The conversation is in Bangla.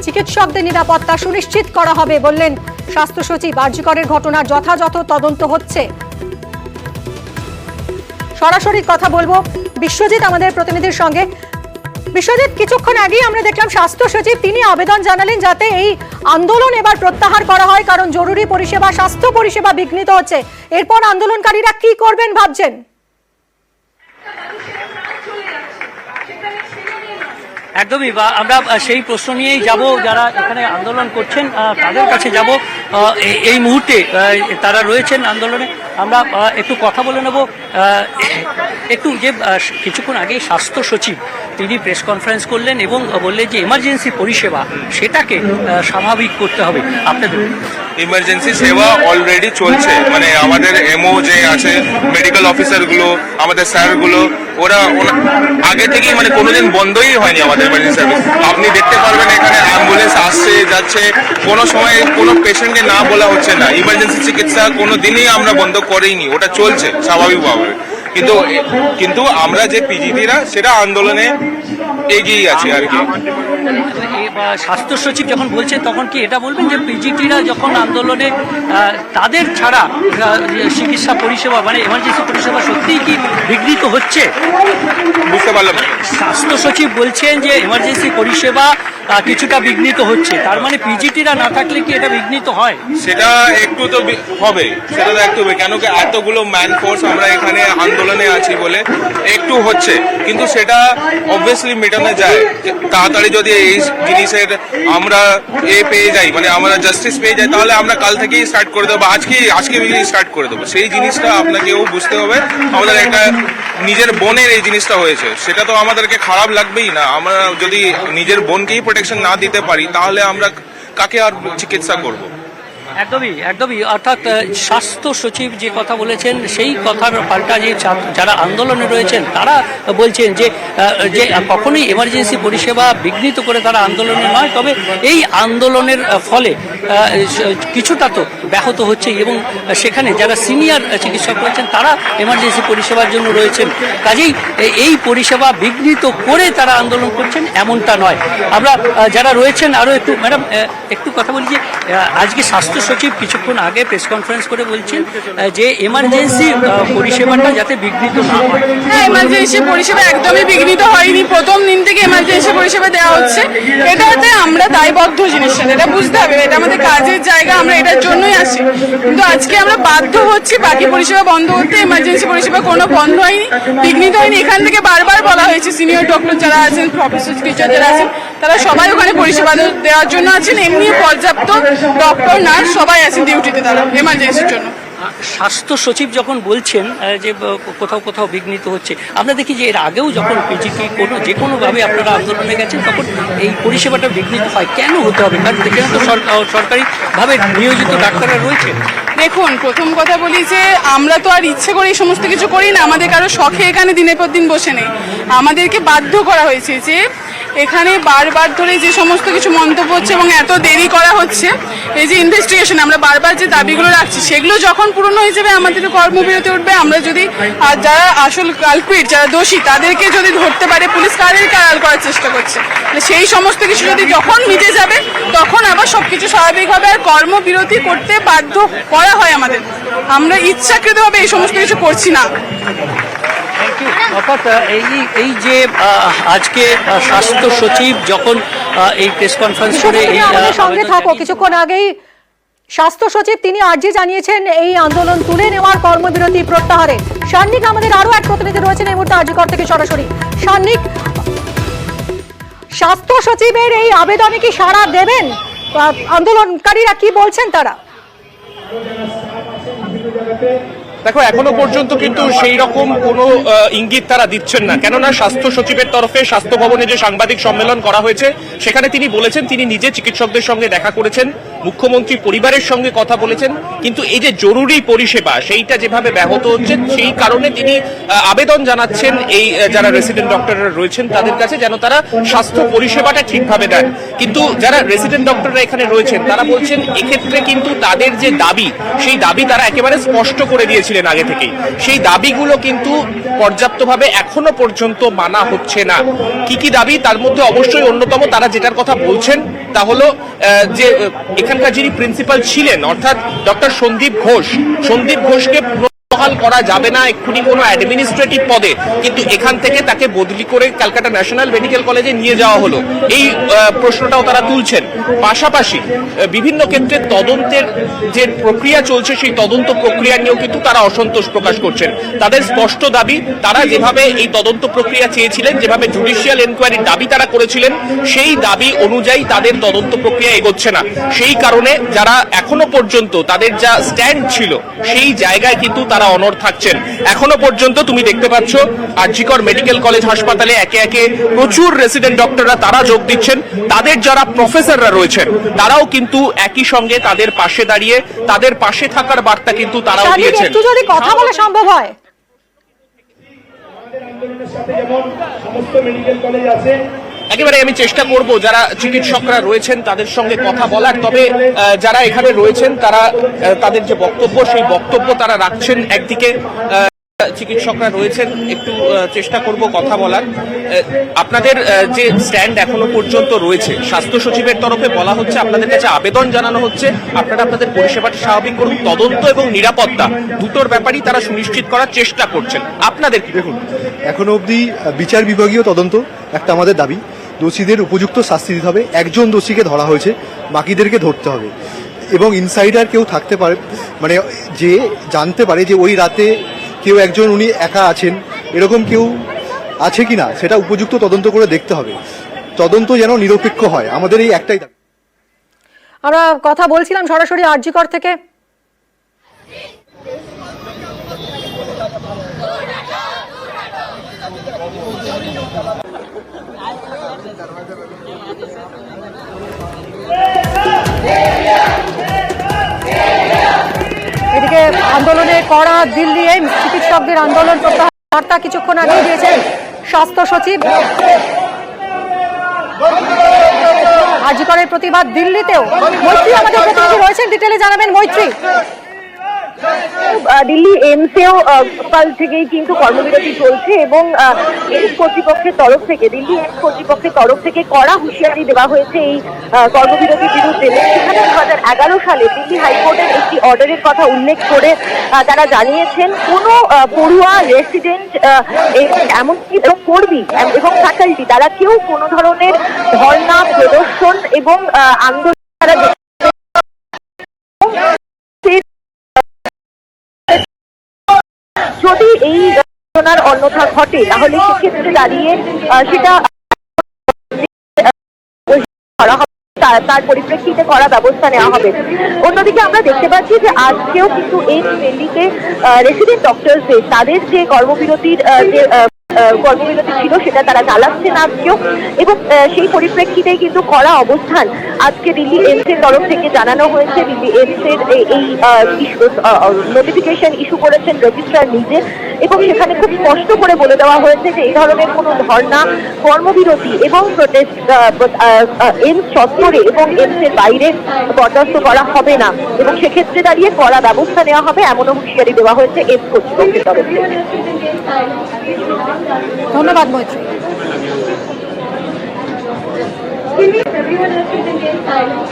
চিকিৎসকদের নিরাপত্তা সুনিশ্চিত করা হবে বললেন স্বাস্থ্য সচিব। আরজিকরের ঘটনার যথাযথ তদন্ত হচ্ছে। সরাসরি কথা বলবো বিশ্বজিৎ আমাদের প্রতিনিধির সঙ্গে। বিশ্বজিৎ, কিছুক্ষণ আগেই আমরা দেখলাম স্বাস্থ্য সচিব তিনি আবেদন জানালেন যাতে এই আন্দোলন এবার প্রত্যাহার করা হয়, কারণ জরুরি পরিষেবা, স্বাস্থ্য পরিষেবা বিঘ্নিত হচ্ছে। এরপর আন্দোলনকারীরা কি করবেন ভাবছেন? একদমই, আমরা সেই প্রশ্ন নিয়েই যাব। যারা এখানে আন্দোলন করছেন তাদের কাছে যাব। এই মুহূর্তে তারা রয়েছেন আন্দোলনে, আমরা একটু কথা বলে নেব। একটু যে কিছুক্ষণ আগে স্বাস্থ্য সচিব তিনি প্রেস কনফারেন্স করলেন এবং বললেন যে এমার্জেন্সি পরিষেবা সেটাকে স্বাভাবিক করতে হবে। আপনাদের ইমার্জেন্সি সেবা অলরেডি চলছে, মানে আমাদের এমও যে আছে, মেডিকেল অফিসারগুলো, আমাদের স্যারগুলো, ওরা আগে থেকেই মানে কোনোদিন বন্ধই হয়নি আমাদের ইমার্জেন্সি সার্ভিস। আপনি দেখতে পারবেন এখানে অ্যাম্বুলেন্স আসছে যাচ্ছে, কোনো সময় কোনো পেশেন্টকে না বলা হচ্ছে না। ইমার্জেন্সি চিকিৎসা কোনো দিনই আমরা বন্ধ করিনি, ওটা চলছে স্বাভাবিকভাবে। কিন্তু আমরা যে পিজিটিরা সেটা আন্দোলনে এগিয়ে আছি আর কি। স্বাস্থ্য সচিব যখন বলছেন তখন কি এটা বলবেন যে পিজিটিরা যখন আন্দোলনে তাদের ছাড়া চিকিৎসা পরিষেবা মানে এমার্জেন্সি পরিষেবা সত্যিই কি বিঘ্নিত হচ্ছে? বুঝতে পারলাম। স্বাস্থ্য সচিব বলছেন যে এমার্জেন্সি পরিষেবা কিছুটা বিঘ্নিত হচ্ছে, তার মানে পিজিটিরা না থাকলে কি এটা বিঘ্নিত হয়? সেটা একটু তো হবে, সেটা তো একটু হবে, কেন কি এতগুলো ম্যান ফোর্স আমরা এখানে আন্দোলনে আছি বলে একটু হচ্ছে, কিন্তু সেটা অবভিয়াসলি মেটানো যায় তাড়াতাড়ি। যদি এই জিনিসের আমরা পেয়ে যাই, মানে আমরা জাস্টিস পেয়ে যাই, তাহলে আমরা কাল থেকেই স্টার্ট করে দেবো, আজকে স্টার্ট করে দেবো। সেই জিনিসটা আপনাকেও বুঝতে হবে। আমাদের একটা নিজের বোনের এই জিনিসটা হয়েছে, সেটা তো আমাদেরকে খারাপ লাগবেই না। আমরা যদি নিজের বোনকেই প্রোটেকশন না দিতে পারি, তাহলে আমরা কাকে আর চিকিৎসা করব? একদমই। অর্থাৎ স্বাস্থ্য সচিব যে কথা বলেছেন সেই কথার পাল্টা যে যারা আন্দোলনে রয়েছেন তারা বলছেন যে কখনোই এমার্জেন্সি পরিষেবা বিঘ্নিত করে তারা আন্দোলনে নয়, তবে এই আন্দোলনের ফলে কিছুটা তো ব্যাহত হচ্ছে এবং সেখানে যারা সিনিয়র চিকিৎসক রয়েছেন তারা এমার্জেন্সি পরিষেবার জন্য রয়েছেন। কাজেই এই পরিষেবা বিঘ্নিত করে তারা আন্দোলন করছেন এমনটা নয়। আমরা যারা রয়েছেন আরও একটু ম্যাডাম একটু কথা বলি যে আজকে স্বাস্থ্য সচিব কিছুক্ষণ আগে প্রেস কনফারেন্স করে বলছেন যে এমার্জেন্সি পরিষেবাটা যাতে বিঘ্নিত না হয়। হ্যাঁ, এমার্জেন্সি পরিষেবা একদমই বিঘ্নিত হয়নি। প্রথম দিন থেকে এমার্জেন্সি পরিষেবা দেওয়া হচ্ছে, এটাতে আমরা দায়বদ্ধ জিনিসটা, এটা বুঝতে হবে। এটা আমাদের কাজের জায়গা, আমরা এটার জন্যই আসি। কিন্তু আজকে আমরা বাধ্য হচ্ছি বাকি পরিষেবা বন্ধ করতে। এমার্জেন্সি পরিষেবা কোনো বন্ধ হয়নি, বিঘ্নিত হয়নি। এখান থেকে বারবার বলা হয়েছে, সিনিয়র ডক্টর যারা আছেন, প্রফেসর টিচার যারা আছেন, তারা সবাই ওখানে পরিষেবা দেওয়ার জন্য আছেন। এমনি পর্যাপ্ত ডক্টর নার্স সবাই আছেন ডিউটিতে তারা এমার্জেন্সির জন্য। স্বাস্থ্য সচিব যখন বলছেন যে কোথাও বিঘ্নিত হচ্ছে, আমরা দেখি যে এর আগেও যখন পিজিটি যে কোনোভাবে আপনারা আন্দোলনে গেছেন তখন এই পরিষেবাটা বিঘ্নিত হয়। কেন হতে হবে? কারণ এখানে তো সরকারিভাবে নিয়োজিত ডাক্তাররা রয়েছে। দেখুন, প্রথম কথা বলি যে আমরা তো আর ইচ্ছে করে এই সমস্ত কিছু করি না। আমাদের কারো শখে এখানে দিনের পর দিন বসে নেই। আমাদেরকে বাধ্য করা হয়েছে যে এখানে বারবার ধরে যে সমস্ত কিছু মন্তব্য হচ্ছে এবং এত দেরি করা হচ্ছে, এই যে ইনভেস্টিগেশন, আমরা বারবার যে দাবিগুলো রাখছি সেগুলো যখন পূরণ হয়ে যাবে আমাদের কর্মবিরতি উঠবে। আমরা যদি যারা আসল কালপ্রিট, যারা দোষী, তাদেরকে যদি ধরতে পারে পুলিশ, তাদেরকে আড়াল করার চেষ্টা করছে। সেই সমস্ত কিছু যদি যখন মিটে যাবে তখন আবার সবকিছু স্বাভাবিক হবে। আর কর্মবিরতি করতে বাধ্য করা হয় আমাদের, আমরা ইচ্ছাকৃতভাবে এই সমস্ত কিছু করছি না। অর্থাৎ এই যে আজকে স্বাস্থ্য সচিব যখন এই প্রেস কনফারেন্স করে সঙ্গে থাকো, কিছুক্ষণ আগেই স্বাস্থ্য সচিব তিনি আর্জি জানিয়েছেন এই আন্দোলন তুলে নেওয়ার, কর্মবিরতি প্রত্যাহারে। সান্নিক আমাদের আরো এক প্রতিনিধি রয়েছেন এই মুহূর্তে আরজিকর থেকে সরাসরি। সান্নিক, স্বাস্থ্য সচিবের এই আবেদনে কি সাড়া দেবেন? আন্দোলনকারীরা কি বলছেন তারা? দেখো, এখনো পর্যন্ত কিন্তু সেই রকম কোনো ইঙ্গিত তারা দিচ্ছেন না। কেননা স্বাস্থ্য সচিবের তরফে স্বাস্থ্য ভবনে যে সাংবাদিক সম্মেলন করা হয়েছে সেখানে তিনি বলেছেন তিনি নিজে চিকিৎসকদের সঙ্গে দেখা করেছেন, মুখ্যমন্ত্রী পরিবারের সঙ্গে কথা বলেছেন, কিন্তু এই যে জরুরি পরিষেবা সেইটা যেভাবে ব্যাহত হচ্ছে সেই কারণে তিনি আবেদন জানাচ্ছেন এই যারা রেসিডেন্ট ডক্টররা রয়েছেন তাদের কাছে যেন তারা স্বাস্থ্য পরিষেবাটা ঠিকভাবে দেন। কিন্তু যারা রেসিডেন্ট ডক্টররা এখানে রয়েছেন তারা বলছেন এক্ষেত্রে কিন্তু তাদের যে দাবি সেই দাবি তারা একেবারে স্পষ্ট করে দিয়েছিলেন আগে থেকেই, সেই দাবিগুলো কিন্তু পর্যাপ্তভাবে এখনো পর্যন্ত মানা হচ্ছে না। কি কি দাবি তার মধ্যে অবশ্যই অন্যতম তারা যেটার কথা বলছেন তা হলো যে এখানকার যিনি প্রিন্সিপাল ছিলেন অর্থাৎ ডক্টর সন্দীপ ঘোষকে বহাল করা যাবে না এক্ষুনি কোনো অ্যাডমিনিস্ট্রেটিভ পদে, কিন্তু এখান থেকে তাকে বদলি করে ক্যালকাটা ন্যাশনাল মেডিকেল কলেজে নিয়ে যাওয়া হলো, এই প্রশ্নটাও তারা তুলছেন। পাশাপাশি বিভিন্ন ক্ষেত্রে তদন্তের যে প্রক্রিয়া চলছে সেই তদন্ত প্রক্রিয়া নিয়েও কিন্তু তারা অসন্তোষ প্রকাশ করছেন। তাদের স্পষ্ট দাবি, তারা যেভাবে এই তদন্ত প্রক্রিয়া চেয়েছিলেন, যেভাবে জুডিশিয়াল এনকোয়ারির দাবি তারা করেছিলেন, সেই দাবি অনুযায়ী তাদের তদন্ত প্রক্রিয়া এগোচ্ছে না। সেই কারণে যারা এখনো পর্যন্ত তাদের যা স্ট্যান্ড ছিল সেই জায়গায় কিন্তু তারা অনড় থাকছেন। এখনো পর্যন্ত তুমি দেখতে পাচ্ছ আরজিকর মেডিকেল কলেজ হাসপাতালে একে একে প্রচুর রেসিডেন্ট ডক্টররা তারা যোগ দিচ্ছেন। তাদের যারা প্রফেসররা রয়েছেন তারাও কিন্তু একই সঙ্গে তাদের পাশে দাঁড়িয়ে তাদের পাশে থাকার বার্তা কিন্তু তারাও দিয়েছেন। একটু যদি কথা বলা সম্ভব হয়। একেবারে আমি চেষ্টা করব যারা চিকিৎসকরা রয়েছেন তাদের সঙ্গে কথা বলার, তবে যারা এখানে রয়েছেন তারা তাদের যে বক্তব্য সেই বক্তব্য তারা রাখছেন। একদিকে চিকিৎসকরা রয়েছেন, একটু চেষ্টা করব কথা বলার। আপনাদের যে স্ট্যান্ড এখনো পর্যন্ত রয়েছে, স্বাস্থ্য সচিবের তরফে বলা হচ্ছে, আপনাদের কাছে আবেদন জানানো হচ্ছে আপনারা আপনাদের পরিষেবাটা স্বাভাবিক করুন, তদন্ত এবং নিরাপত্তা দুটোর ব্যাপারই তারা সুনিশ্চিত করার চেষ্টা করছেন। আপনাদের কি? দেখুন, এখনো অবধি বিচার বিভাগীয় তদন্ত একটা আমাদের দাবি, দোষীদের উপযুক্ত শাস্তি দিতে হবে। একজন দোষীকে ধরা হয়েছে, বাকিদেরকে ধরতে হবে। এবং ইনসাইডার কেউ থাকতে পারে, মানে যে জানতে পারে যে ওই রাতে কেউ একজন উনি একা আছেন, এরকম কেউ আছে কিনা সেটা উপযুক্ত তদন্ত করে দেখতে হবে। তদন্ত যেন নিরপেক্ষ হয়, আমাদের এই একটাই দাবি। আমরা কথা বলছিলাম সরাসরি আরজিকর থেকে। এদিকে আন্দোলনে কড়া দিল্লি এইমস, চিকিৎসকদের আন্দোলন প্রত্যাহার বার্তা কিছুক্ষণ আগে দিয়েছেন স্বাস্থ্য সচিব। আরজিকরের প্রতিবাদ দিল্লিতেও। মৈত্রী আমাদের প্রতিনিধি রয়েছেন, ডিটেলে জানাবেন মৈত্রী। দিল্লি এইমসেও সকাল থেকেই কিন্তু কর্মবিরতি চলছে এবং এইমস কর্তৃপক্ষের তরফ থেকে, দিল্লি এইমস কর্তৃপক্ষের তরফ থেকে কড়া হুঁশিয়ারি দেওয়া হয়েছে এই কর্মবিরতির বিরুদ্ধে। সেখানে 2011 সালে দিল্লি হাইকোর্টের একটি অর্ডারের কথা উল্লেখ করে তারা জানিয়েছেন কোনো পড়ুয়া, রেসিডেন্ট, এমনকি কর্মী এবং ফ্যাকাল্টি তারা কেউ কোনো ধরনের ধর্ণা, প্রদর্শন এবং আন্দোলন তারা যদি এই ঘটনার অন্যথা ঘটে তাহলে সেক্ষেত্রে দাঁড়িয়ে সেটা করা হবে, তার পরিপ্রেক্ষিতে করা ব্যবস্থা নেওয়া হবে। অন্যদিকে আমরা দেখতে পাচ্ছি যে আজকেও কিন্তু এই দিল্লিতে রেসিডেন্ট ডক্টরসদের তাদের যে কর্মবিরতির যে কর্মবিরতি ছিল সেটা তারা চালাচ্ছেন আজকেও, এবং সেই পরিপ্রেক্ষিতেই কিন্তু কড়া অবস্থান আজকে দিল্লি এইমসের তরফ থেকে জানানো হয়েছে। দিল্লি এইমসের এই নোটিফিকেশন ইস্যু করেছেন রেজিস্ট্রার নিজে, এবং সেখানে খুব স্পষ্ট করে বলে দেওয়া হয়েছে যে এই ধরনের কোনো ধর্ণা, কর্মবিরতি এবং প্রোটেস্ট এইমস চত্বরে এবং এইমসের বাইরে বরদাস্ত করা হবে না, এবং সেক্ষেত্রে দাঁড়িয়ে কড়া ব্যবস্থা নেওয়া হবে এমনও হুঁশিয়ারি দেওয়া হয়েছে এইমস কর্তৃপক্ষের তরফ থেকে। ধন্যবাদ মৈত্রী। Everyone else is in silence.